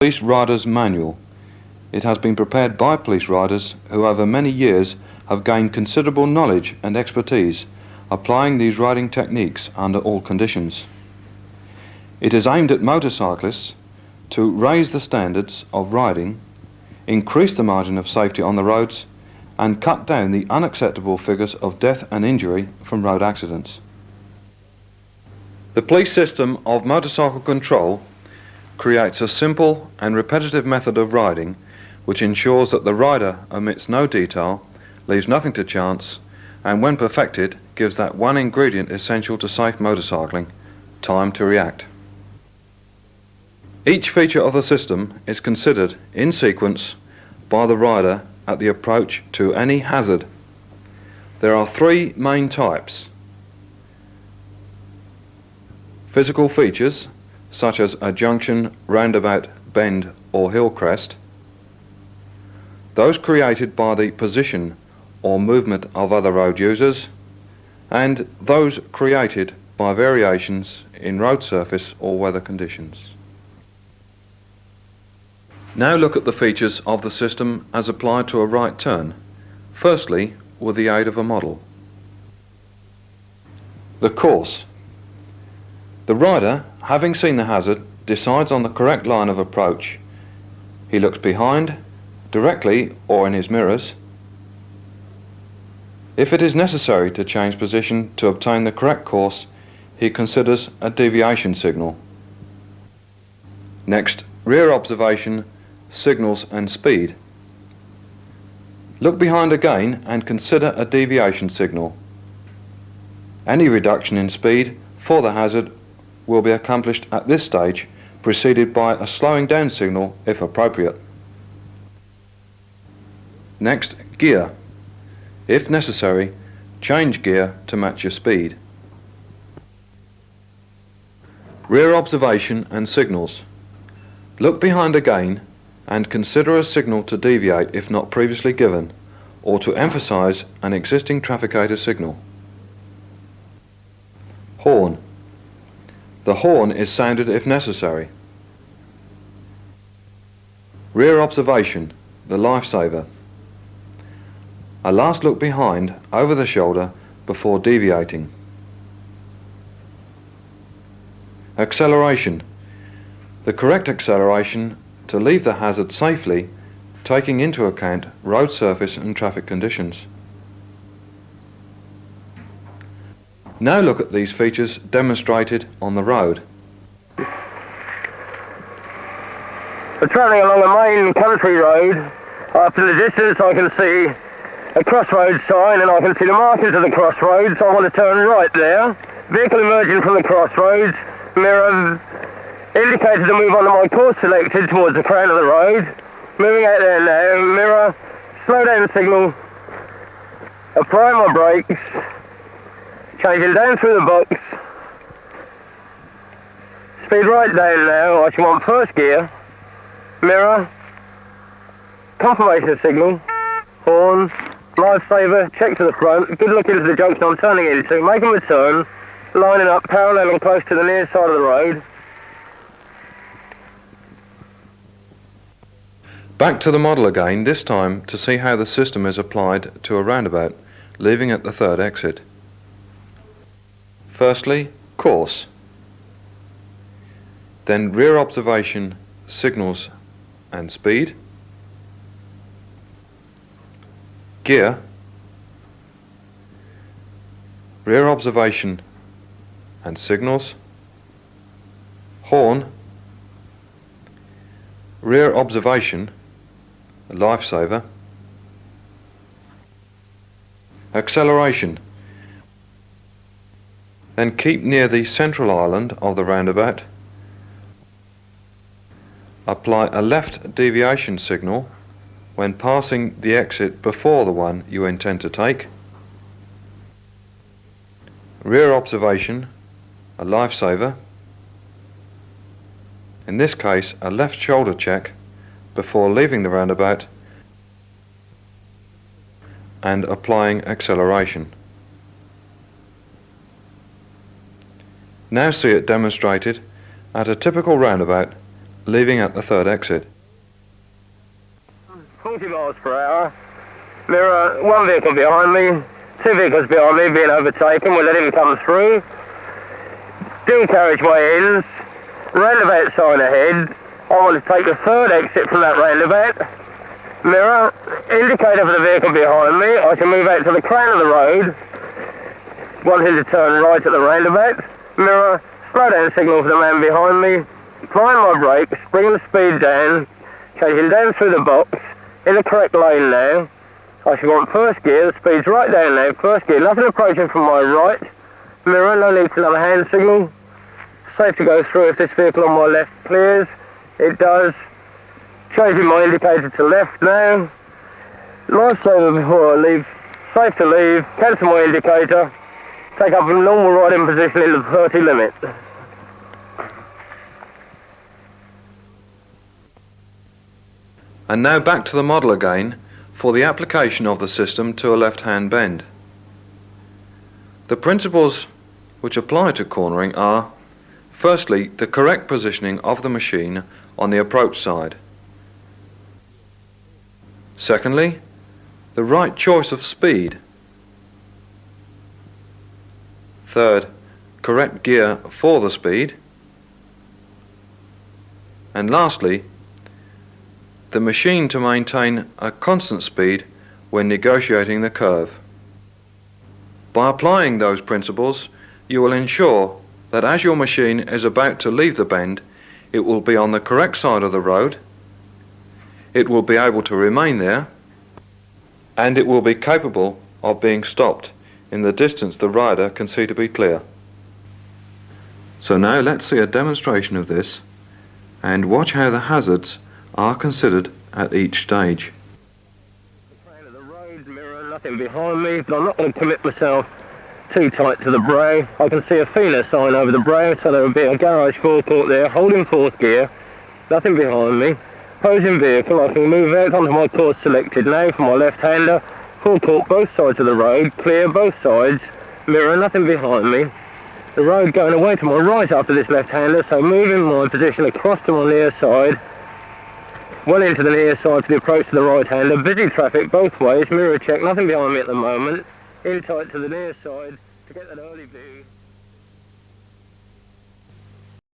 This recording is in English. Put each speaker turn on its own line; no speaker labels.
Police Rider's Manual. It has been prepared by police riders who over many years have gained considerable knowledge and expertise applying these riding techniques under all conditions. It is aimed at motorcyclists to raise the standards of riding, increase the margin of safety on the roads, and cut down the unacceptable figures of death and injury from road accidents. The police system of motorcycle control creates a simple and repetitive method of riding which ensures that the rider omits no detail, leaves nothing to chance, and when perfected gives that one ingredient essential to safe motorcycling: time to react. Each feature of the system is considered in sequence by the rider at the approach to any hazard. There are three main types: physical features such as a junction, roundabout, bend or hill crest, those created by the position or movement of other road users, and those created by variations in road surface or weather conditions. Now look at the features of the system as applied to a right turn, firstly with the aid of a model. The course. The rider, having seen the hazard, decides on the correct line of approach. He looks behind, directly or in his mirrors. If it is necessary to change position to obtain the correct course, he considers a deviation signal. Next, rear observation, signals and speed. Look behind again and consider a deviation signal. Any reduction in speed for the hazard will be accomplished at this stage, preceded by a slowing down signal if appropriate. Next, gear. If necessary, change gear to match your speed. Rear observation and signals. Look behind again and consider a signal to deviate if not previously given, or to emphasize an existing trafficator signal. Horn. The horn is sounded if necessary. Rear observation, the lifesaver. A last look behind, over the shoulder, before deviating. Acceleration. The correct acceleration to leave the hazard safely, taking into account road surface and traffic conditions. Now look at these features demonstrated on the road.
We're travelling along a main country road. Up in the distance I can see a crossroads sign and I can see the markers of the crossroads. I want to turn right there. Vehicle emerging from the crossroads, mirror indicated to move on to my course selected towards the crown of the road. Moving out there now, mirror, slow down signal, apply my brakes, changing down through the box, speed right down now. I should want first gear, mirror, confirmation signal, horn, lifesaver, check to the front, good look into the junction I'm turning into, making a turn, lining up parallel and close to the near side of the road.
Back to the model again, this time to see how the system is applied to a roundabout, leaving at the third exit. Firstly, course. Then rear observation, signals and speed. Gear. Rear observation and signals. Horn. Rear observation, lifesaver. Acceleration. Then keep near the central island of the roundabout. Apply a left deviation signal when passing the exit before the one you intend to take. Rear observation, a lifesaver. In this case, a left shoulder check before leaving the roundabout and applying acceleration. Now see it demonstrated at a typical roundabout, leaving at the third exit.
40 miles per hour. Mirror, one vehicle behind me, two vehicles behind me being overtaken, we'll let him come through. Dual carriageway ends, roundabout sign ahead. I want to take the third exit from that roundabout. Mirror, indicator for the vehicle behind me. I can move out to the crown of the road, wanting to turn right at the roundabout. Mirror, slow down signal for the man behind me. Applying my brakes, bringing the speed down, changing down through the box, in the correct lane now. I should want first gear, the speed's right down now, first gear, nothing approaching from my right. Mirror, no need for another hand signal. Safe to go through if this vehicle on my left clears. It does. Changing my indicator to left now. Lifesaver before I leave. Safe to leave. Cancel my indicator. Take up a normal riding position in the 30 limit.
And now back to the model again for the application of the system to a left-hand bend. The principles which apply to cornering are, firstly, the correct positioning of the machine on the approach side. Secondly, the right choice of speed. Third, correct gear for the speed. And lastly, the machine to maintain a constant speed when negotiating the curve. By applying those principles, you will ensure that as your machine is about to leave the bend, it will be on the correct side of the road, it will be able to remain there, and it will be capable of being stopped in the distance the rider can see to be clear. So now let's see a demonstration of this and watch how the hazards are considered at each stage.
The road, mirror, nothing behind me, but I'm not going to commit myself too tight to the bray. I can see a feeler sign over the bray, so there will be a garage forecourt there, holding fourth gear, nothing behind me. Opposing vehicle, I can move out onto my course selected now for my left-hander. Forecourt both sides of the road, clear both sides, mirror, nothing behind me. The road going away to my right after this left-hander, so moving my position across to my near side, well into the near side for the approach to the right-hander. Busy traffic both ways, mirror check, nothing behind me at the moment. In tight to the near side to get that early view.